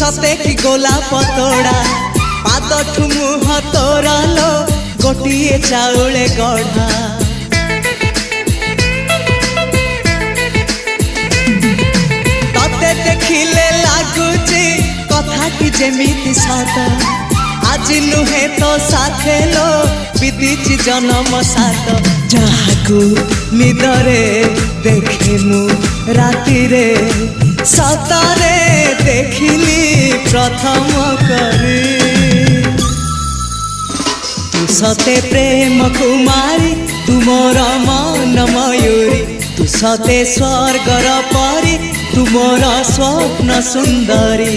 सते कि गोलाप तोड़ा पाद मुह तोरा लो गोटिए चाउले गढ़ा तते देखिले लागुची कथा कि जेमिति सत आज नुहे तो साथे लो विदिची जन्म सात जहाकू निदरे देखे मु राति रे सतरे देखिली प्रथम करी तू सते प्रेम कुमारी तू मोर मन मयूरी तू सते स्वर्गर परी तू मोर स्वप्न सुंदरी।